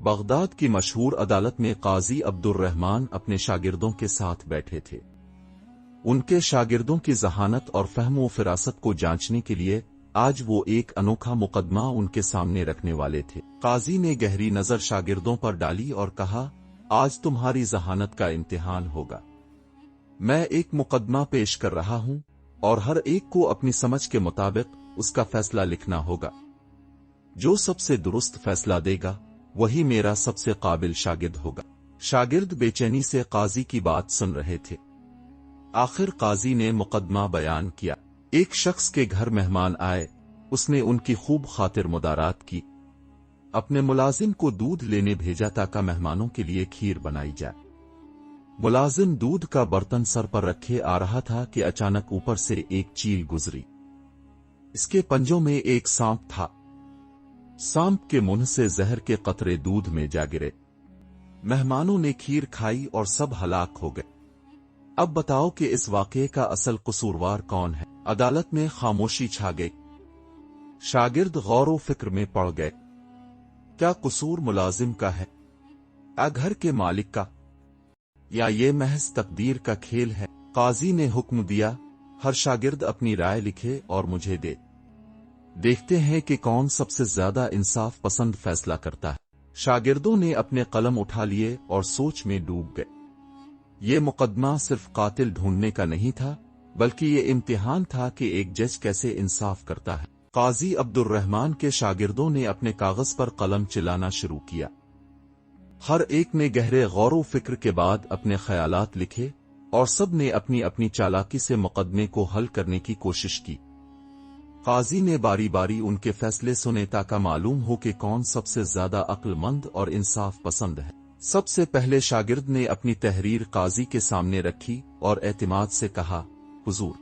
Baghdad کی مشہور عدالت میں قاضی عبد الرحمن اپنے شاگردوں کے ساتھ بیٹھے تھے۔ ان کے شاگردوں کی ذہانت اور فہم و فراست کو جانچنے کے لیے آج وہ ایک انوکھا مقدمہ ان کے سامنے رکھنے والے تھے۔ قاضی نے گہری نظر شاگردوں پر ڈالی اور کہا، آج تمہاری ذہانت کا امتحان ہوگا۔ میں ایک مقدمہ پیش کر رہا ہوں اور ہر ایک کو اپنی سمجھ کے مطابق اس کا فیصلہ لکھنا ہوگا۔ جو سب سے درست فیصلہ دے گا وہی میرا سب سے قابل شاگرد ہوگا۔ شاگرد بے چینی سے قاضی کی بات سن رہے تھے۔ آخر قاضی نے مقدمہ بیان کیا۔ ایک شخص کے گھر مہمان آئے، اس نے ان کی خوب خاطر مدارات کی، اپنے ملازم کو دودھ لینے بھیجا تاکہ مہمانوں کے لیے کھیر بنائی جائے۔ ملازم دودھ کا برتن سر پر رکھے آ رہا تھا کہ اچانک اوپر سے ایک چیل گزری۔ اس کے پنجوں میں ایک سانپ تھا۔ سانپ کے منہ سے زہر کے قطرے دودھ میں جا گرے۔ مہمانوں نے کھیر کھائی اور سب ہلاک ہو گئے۔ اب بتاؤ کہ اس واقعے کا اصل قصوروار کون ہے؟ عدالت میں خاموشی چھا گئی۔ شاگرد غور و فکر میں پڑ گئے۔ کیا قصور ملازم کا ہے، یا گھر کے مالک کا، یا یہ محض تقدیر کا کھیل ہے؟ قاضی نے حکم دیا، ہر شاگرد اپنی رائے لکھے اور مجھے دے۔ دیکھتے ہیں کہ کون سب سے زیادہ انصاف پسند فیصلہ کرتا ہے۔ شاگردوں نے اپنے قلم اٹھا لیے اور سوچ میں ڈوب گئے۔ یہ مقدمہ صرف قاتل ڈھونڈنے کا نہیں تھا، بلکہ یہ امتحان تھا کہ ایک جج کیسے انصاف کرتا ہے۔ قاضی عبد الرحمن کے شاگردوں نے اپنے کاغذ پر قلم چلانا شروع کیا۔ ہر ایک نے گہرے غور و فکر کے بعد اپنے خیالات لکھے اور سب نے اپنی اپنی چالاکی سے مقدمے کو حل کرنے کی کوشش کی۔ قاضی نے باری باری ان کے فیصلے سنے تاکہ معلوم ہو کہ کون سب سے زیادہ عقل مند اور انصاف پسند ہے۔ سب سے پہلے شاگرد نے اپنی تحریر قاضی کے سامنے رکھی اور اعتماد سے کہا، حضور،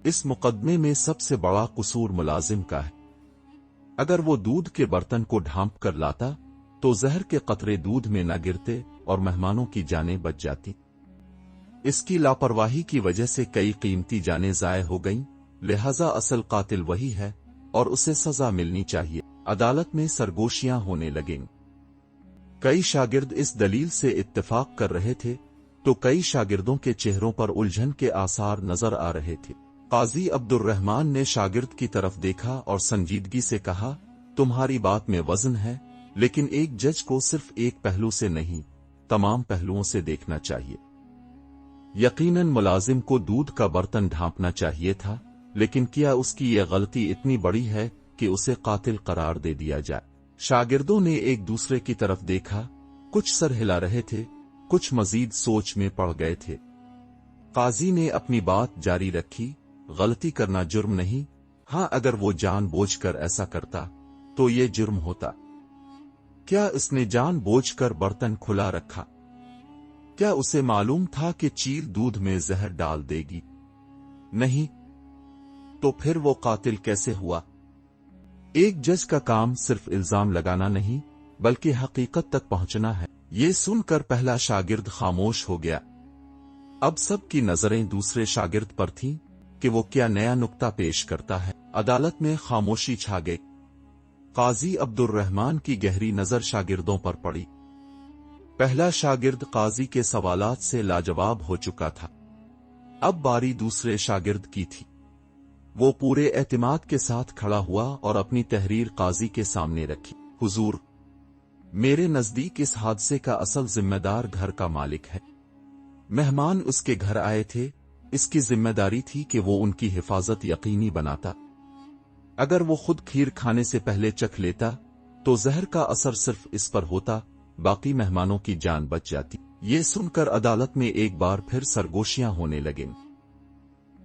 اس مقدمے میں سب سے بڑا قصور ملازم کا ہے۔ اگر وہ دودھ کے برتن کو ڈھانپ کر لاتا تو زہر کے قطرے دودھ میں نہ گرتے اور مہمانوں کی جانیں بچ جاتی۔ اس کی لاپرواہی کی وجہ سے کئی قیمتی جانیں ضائع ہو گئیں، لہذا اصل قاتل وہی ہے اور اسے سزا ملنی چاہیے۔ عدالت میں سرگوشیاں ہونے لگیں۔ کئی شاگرد اس دلیل سے اتفاق کر رہے تھے تو کئی شاگردوں کے چہروں پر الجھن کے آثار نظر آ رہے تھے۔ قاضی عبد الرحمن نے شاگرد کی طرف دیکھا اور سنجیدگی سے کہا، تمہاری بات میں وزن ہے، لیکن ایک جج کو صرف ایک پہلو سے نہیں، تمام پہلوؤں سے دیکھنا چاہیے۔ یقیناً ملازم کو دودھ کا برتن ڈھانپنا چاہیے تھا، لیکن کیا اس کی یہ غلطی اتنی بڑی ہے کہ اسے قاتل قرار دے دیا جائے؟ شاگردوں نے ایک دوسرے کی طرف دیکھا، کچھ سر ہلا رہے تھے، کچھ مزید سوچ میں پڑ گئے تھے۔ قاضی نے اپنی بات جاری رکھی، غلطی کرنا جرم نہیں، ہاں اگر وہ جان بوجھ کر ایسا کرتا تو یہ جرم ہوتا۔ کیا اس نے جان بوجھ کر برتن کھلا رکھا؟ کیا اسے معلوم تھا کہ چیل دودھ میں زہر ڈال دے گی؟ نہیں، تو پھر وہ قاتل کیسے ہوا؟ ایک جج کا کام صرف الزام لگانا نہیں، بلکہ حقیقت تک پہنچنا ہے۔ یہ سن کر پہلا شاگرد خاموش ہو گیا۔ اب سب کی نظریں دوسرے شاگرد پر تھیں کہ وہ کیا نیا نکتہ پیش کرتا ہے۔ عدالت میں خاموشی چھا گئی۔ قاضی عبد الرحمن کی گہری نظر شاگردوں پر پڑی۔ پہلا شاگرد قاضی کے سوالات سے لاجواب ہو چکا تھا۔ اب باری دوسرے شاگرد کی تھی۔ وہ پورے اعتماد کے ساتھ کھڑا ہوا اور اپنی تحریر قاضی کے سامنے رکھی۔ حضور، میرے نزدیک اس حادثے کا اصل ذمہ دار گھر کا مالک ہے۔ مہمان اس کے گھر آئے تھے، اس کی ذمہ داری تھی کہ وہ ان کی حفاظت یقینی بناتا۔ اگر وہ خود کھیر کھانے سے پہلے چکھ لیتا تو زہر کا اثر صرف اس پر ہوتا، باقی مہمانوں کی جان بچ جاتی۔ یہ سن کر عدالت میں ایک بار پھر سرگوشیاں ہونے لگیں۔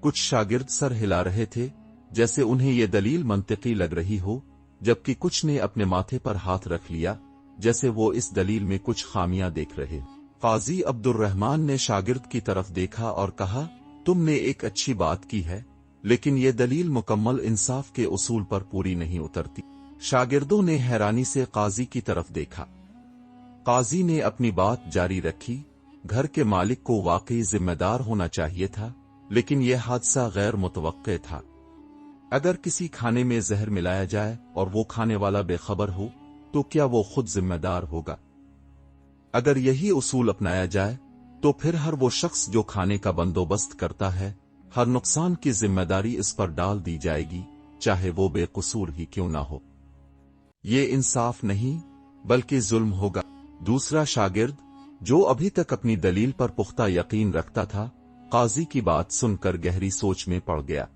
کچھ شاگرد سر ہلا رہے تھے جیسے انہیں یہ دلیل منطقی لگ رہی ہو، جبکہ کچھ نے اپنے ماتھے پر ہاتھ رکھ لیا جیسے وہ اس دلیل میں کچھ خامیاں دیکھ رہے۔ قاضی عبد الرحمن نے شاگرد کی طرف دیکھا اور کہا، تم نے ایک اچھی بات کی ہے، لیکن یہ دلیل مکمل انصاف کے اصول پر پوری نہیں اترتی۔ شاگردوں نے حیرانی سے قاضی کی طرف دیکھا۔ قاضی نے اپنی بات جاری رکھی، گھر کے مالک کو واقعی ذمہ دار ہونا چاہیے تھا، لیکن یہ حادثہ غیر متوقع تھا۔ اگر کسی کھانے میں زہر ملایا جائے اور وہ کھانے والا بے خبر ہو तो क्या वो खुद जिम्मेदार होगा? अगर यही उसूल अपनाया जाए तो फिर हर वो शख्स जो खाने का बंदोबस्त करता है, हर नुकसान की जिम्मेदारी इस पर डाल दी जाएगी, चाहे वो बेकसूर ही क्यों ना हो। ये इंसाफ नहीं बल्कि जुल्म होगा। दूसरा शागिर्द, जो अभी तक अपनी दलील पर पुख्ता यकीन रखता था, काजी की बात सुनकर गहरी सोच में पड़ गया।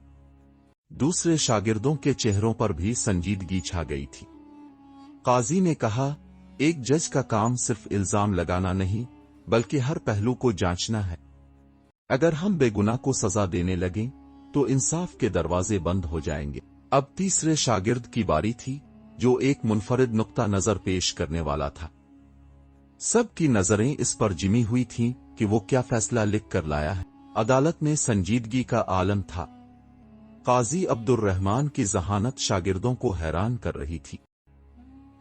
दूसरे शागिर्दों के चेहरों पर भी संजीदगी छा गई थी। काजी ने कहा, एक जज का काम सिर्फ इल्जाम लगाना नहीं बल्कि हर पहलू को जांचना है। अगर हम बेगुनाह को सजा देने लगें तो इंसाफ के दरवाजे बंद हो जाएंगे। अब तीसरे शागिर्द की बारी थी, जो एक मुनफरिद नुक्ता नजर पेश करने वाला था। सबकी नजरें इस पर जिमी हुई थीं कि वो क्या फैसला लिख कर लाया है। अदालत में संजीदगी का आलम था। काजी अब्दुर्रहमान की जहानत शागिर्दों को हैरान कर रही थी।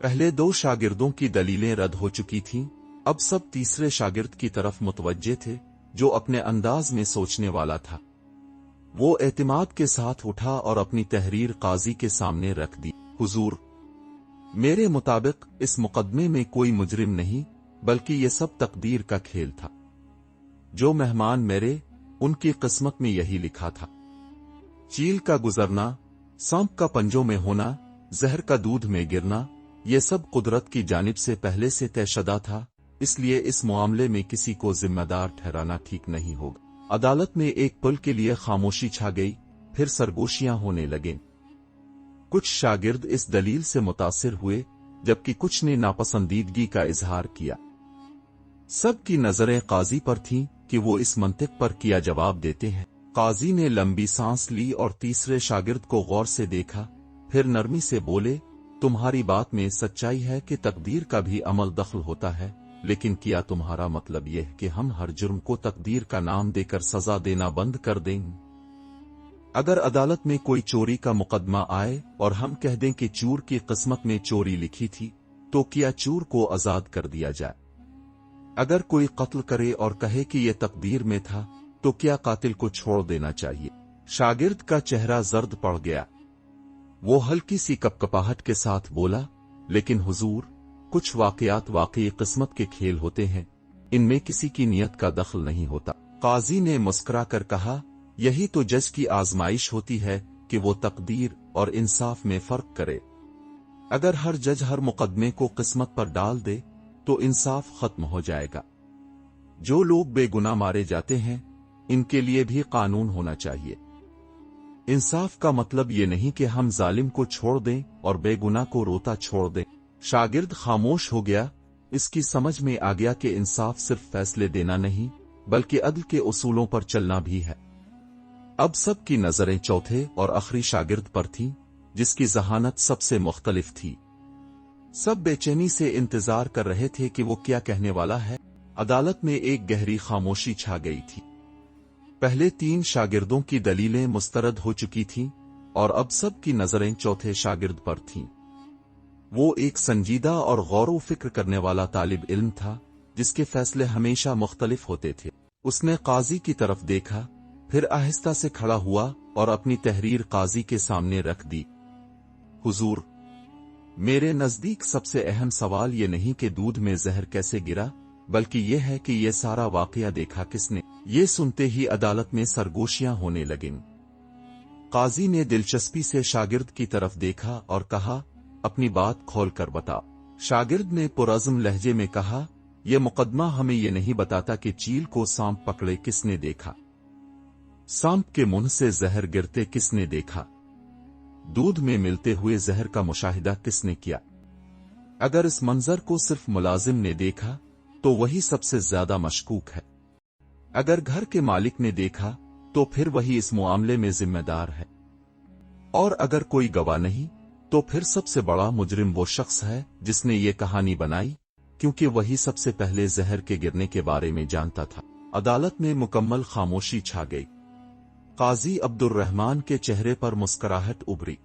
पहले दो शागिर्दों की दलीलें रद्द हो चुकी थीं, अब सब तीसरे शागिर्द की तरफ मुतवज्जे थे, जो अपने अंदाज में सोचने वाला था। वो एतिमाद के साथ उठा और अपनी तहरीर काजी के सामने रख दी। हुजूर, मेरे मुताबिक इस मुकदमे में कोई मुजरिम नहीं बल्कि ये सब तकदीर का खेल था। जो मेहमान मेरे, उनकी किस्मत में यही लिखा था। चील का गुजरना, सांप का पंजों में होना, जहर का दूध में गिरना, ये सब कुदरत की जानिब से पहले से तयशदा था, इसलिए इस मामले में किसी को जिम्मेदार ठहराना ठीक नहीं होगा। अदालत में एक पल के लिए खामोशी छा गई, फिर सरगोशियां होने लगीं। कुछ शागिर्द इस दलील से मुतासिर हुए, जबकि कुछ ने नापसंदीदगी का इजहार किया। सबकी नजरें काजी पर थीं कि वो इस मंतिक पर क्या जवाब देते हैं। काजी ने लंबी सांस ली और तीसरे शागिर्द को गौर से देखा, फिर नरमी से बोले, तुम्हारी बात में सच्चाई है कि तकदीर का भी अमल दखल होता है, लेकिन क्या तुम्हारा मतलब यह है कि हम हर जुर्म को तकदीर का नाम देकर सजा देना बंद कर दें? अगर अदालत में कोई चोरी का मुकदमा आए और हम कह दें कि चोर की किस्मत में चोरी लिखी थी, तो क्या चोर को आजाद कर दिया जाए? अगर कोई कत्ल करे और कहे कि यह तकदीर में था, तो क्या कातिल को छोड़ देना चाहिए? शागिर्द का चेहरा जर्द पड़ गया। वो हल्की सी कपकपाहट के साथ बोला, लेकिन हुजूर, कुछ वाकयात वाकई किस्मत के खेल होते हैं, इनमें किसी की नियत का दखल नहीं होता। काजी ने मुस्कुरा कर कहा, यही तो जज की आजमाइश होती है कि वो तकदीर और इंसाफ में फर्क करे। अगर हर जज हर मुकदमे को किस्मत पर डाल दे तो इंसाफ खत्म हो जाएगा। जो लोग बेगुनाह मारे जाते हैं, इनके लिए भी कानून होना चाहिए। इंसाफ का मतलब ये नहीं कि हम जालिम को छोड़ दें और बेगुनाह को रोता छोड़ दें। शागिर्द खामोश हो गया। इसकी समझ में आ गया कि इंसाफ सिर्फ फैसले देना नहीं बल्कि अदल के उसूलों पर चलना भी है। अब सबकी नजरें चौथे और आखिरी शागिर्द पर थीं, जिसकी जहानत सबसे मुख्तलिफ थी। सब बेचैनी से इंतजार कर रहे थे कि वो क्या कहने वाला है। अदालत में एक गहरी खामोशी छा गई थी। पहले तीन शागिर्दों की दलीलें मुस्तरद हो चुकी थीं और अब सबकी नजरें चौथे शागिर्द पर थीं। वो एक संजीदा और गौर फिक्र करने वाला तालिब इल्म था, जिसके फैसले हमेशा मुख्तलिफ होते थे। उसने काजी की तरफ देखा, फिर आहिस्ता से खड़ा हुआ और अपनी तहरीर काजी के सामने रख दी। हुजूर, मेरे नजदीक सबसे अहम सवाल ये नहीं कि दूध में जहर कैसे गिरा, बल्कि यह है कि यह सारा वाकया देखा किसने। ये सुनते ही अदालत में सरगोशियां होने लगीं। काजी ने दिलचस्पी से शागिर्द की तरफ देखा और कहा, अपनी बात खोल कर बता। शागिर्द ने पुरज़्म लहजे में कहा, यह मुकदमा हमें यह नहीं बताता कि चील को सांप पकड़े किसने देखा, सांप के मुंह से जहर गिरते किसने देखा, दूध में मिलते हुए जहर का मुशाहिदा किसने किया। अगर इस मंजर को सिर्फ मुलाजिम ने देखा तो वही सबसे ज्यादा मशकूक है। अगर घर के मालिक ने देखा तो फिर वही इस मामले में जिम्मेदार है। और अगर कोई गवाह नहीं तो फिर सबसे बड़ा मुजरिम वो शख्स है जिसने ये कहानी बनाई, क्योंकि वही सबसे पहले जहर के गिरने के बारे में जानता था। अदालत में मुकम्मल खामोशी छा गई। काजी अब्दुर्रहमान के चेहरे पर मुस्कुराहट उभरी।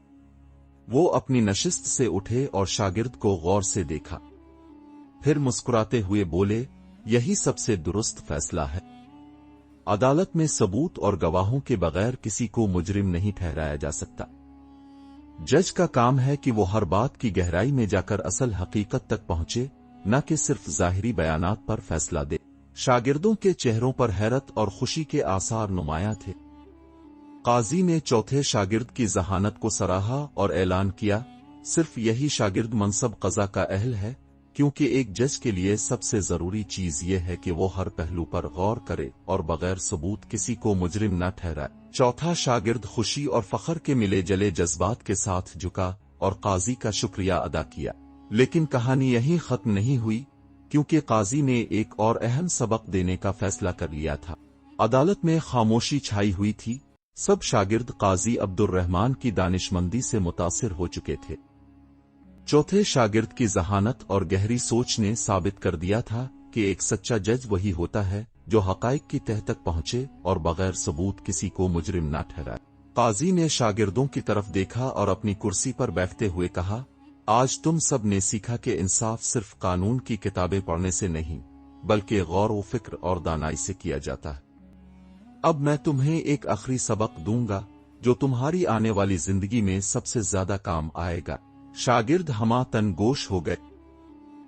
वो अपनी नशिस्त से उठे और शागिर्द को गौर से देखा, फिर मुस्कुराते हुए बोले, यही सबसे दुरुस्त फैसला है। अदालत में सबूत और गवाहों के बगैर किसी को मुजरिम नहीं ठहराया जा सकता। जज का काम है कि वो हर बात की गहराई में जाकर असल हकीकत तक पहुंचे, न कि सिर्फ ज़ाहिरी बयानात पर फैसला दे। शागिर्दों के चेहरों पर हैरत और खुशी के आसार नुमाया थे। काजी ने चौथे शागिर्द की ज़हानत को सराहा और ऐलान किया, सिर्फ यही शागिर्द मनसब क़ज़ा का अहल है, क्योंकि एक जज के लिए सबसे जरूरी चीज ये है कि वो हर पहलू पर गौर करे और बगैर सबूत किसी को मुजरिम न ठहराए। चौथा शागिर्द खुशी और फख्र के मिले जले जज्बात के साथ झुका और काजी का शुक्रिया अदा किया। लेकिन कहानी यहीं खत्म नहीं हुई, क्योंकि काजी ने एक और अहम सबक देने का फैसला कर लिया था। अदालत में खामोशी छाई हुई थी। सब शागिर्द काजी अब्दुर्रहमान की दानिशमंदी से मुतासिर हो चुके थे। चौथे शागिर्द की ज़हानत और गहरी सोच ने साबित कर दिया था कि एक सच्चा जज वही होता है जो हक़ाइक़ की तह तक पहुंचे और बगैर सबूत किसी को मुजरिम न ठहराए। काजी ने शागिर्दों की तरफ देखा और अपनी कुर्सी पर बैठते हुए कहा, आज तुम सब ने सीखा कि इंसाफ सिर्फ कानून की किताबें पढ़ने से नहीं, बल्कि गौर व फिक्र और दानाई से किया जाता है। अब मैं तुम्हें एक आखिरी सबक दूंगा जो तुम्हारी आने वाली जिंदगी में सबसे ज्यादा काम आएगा। शागिर्द हमा तनगोश हो गए।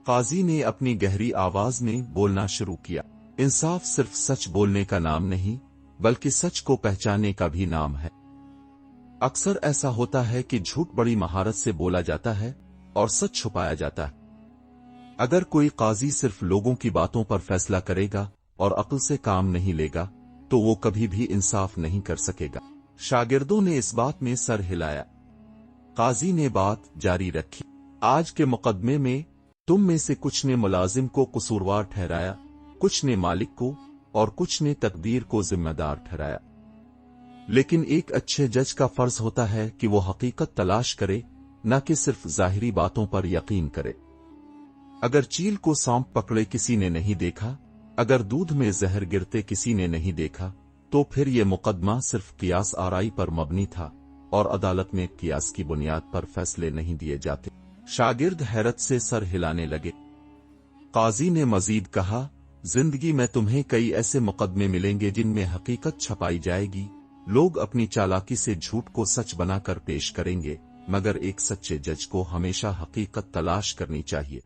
काजी ने अपनी गहरी आवाज में बोलना शुरू किया, इंसाफ सिर्फ सच बोलने का नाम नहीं, बल्कि सच को पहचानने का भी नाम है। अक्सर ऐसा होता है कि झूठ बड़ी महारत से बोला जाता है और सच छुपाया जाता है। अगर कोई काजी सिर्फ लोगों की बातों पर फैसला करेगा और अक्ल से काम नहीं लेगा, तो वो कभी भी इंसाफ नहीं कर सकेगा। शागिर्दों ने इस बात में सर हिलाया। काजी ने बात जारी रखी, आज के मुकदमे में तुम में से कुछ ने मुलाजिम को कसूरवार ठहराया, कुछ ने मालिक को और कुछ ने तकदीर को जिम्मेदार ठहराया। लेकिन एक अच्छे जज का फर्ज होता है कि वो हकीकत तलाश करे, न कि सिर्फ जाहिरी बातों पर यकीन करे। अगर चील को सांप पकड़े किसी ने नहीं देखा, अगर दूध में जहर गिरते किसी ने नहीं देखा, तो फिर ये मुकदमा सिर्फ कियास आराई पर मबनी था और अदालत में कियास की बुनियाद पर फैसले नहीं दिए जाते। शागिर्द हैरत से सर हिलाने लगे। काजी ने मजीद कहा, जिंदगी में तुम्हें कई ऐसे मुकदमे मिलेंगे जिनमें हकीकत छपाई जाएगी, लोग अपनी चालाकी से झूठ को सच बनाकर पेश करेंगे, मगर एक सच्चे जज को हमेशा हकीकत तलाश करनी चाहिए।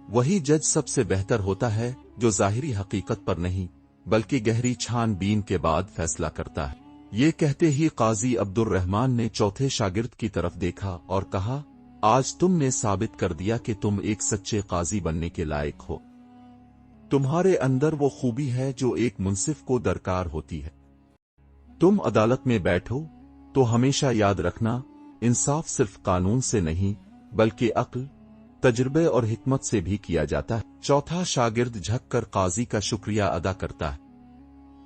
वही जज सबसे बेहतर होता है जो जाहिरी हकीकत पर नहीं, बल्कि गहरी छानबीन के बाद फैसला करता है। ये कहते ही काजी अब्दुर्रहमान ने चौथे शागिर्द की तरफ देखा और कहा, आज तुमने साबित कर दिया कि तुम एक सच्चे काजी बनने के लायक हो। तुम्हारे अंदर वो खूबी है जो एक मुंसिफ को दरकार होती है। तुम अदालत में बैठो तो हमेशा याद रखना, इंसाफ सिर्फ कानून से नहीं, बल्कि अक्ल, तजुर्बे और हिकमत से भी किया जाता है। चौथा शागिर्द झुककर काजी का शुक्रिया अदा करता है।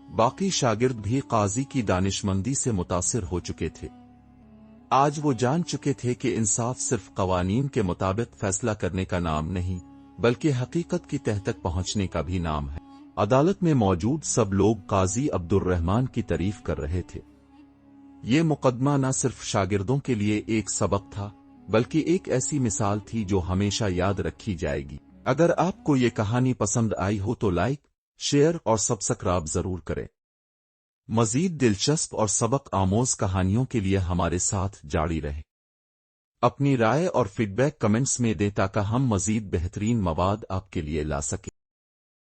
बाकी शागिर्द भी काजी की दानिशमंदी से मुतासिर हो चुके थे। आज वो जान चुके थे कि इंसाफ सिर्फ कवानीन के मुताबिक फैसला करने का नाम नहीं, बल्कि हकीकत की तह तक पहुंचने का भी नाम है। अदालत में मौजूद सब लोग काजी अब्दुर्रहमान की तारीफ कर रहे थे। ये मुकदमा न सिर्फ शागिर्दों के लिए एक सबक था, बल्कि एक ऐसी मिसाल थी जो हमेशा याद रखी जाएगी। अगर आपको ये कहानी पसंद आई हो तो लाइक, शेयर और सब्सक्राइब जरूर करें। मजीद दिलचस्प और सबक आमोज कहानियों के लिए हमारे साथ जारी रहें। अपनी राय और फीडबैक कमेंट्स में दें ताकि हम मजीद बेहतरीन मवाद आपके लिए ला सकें।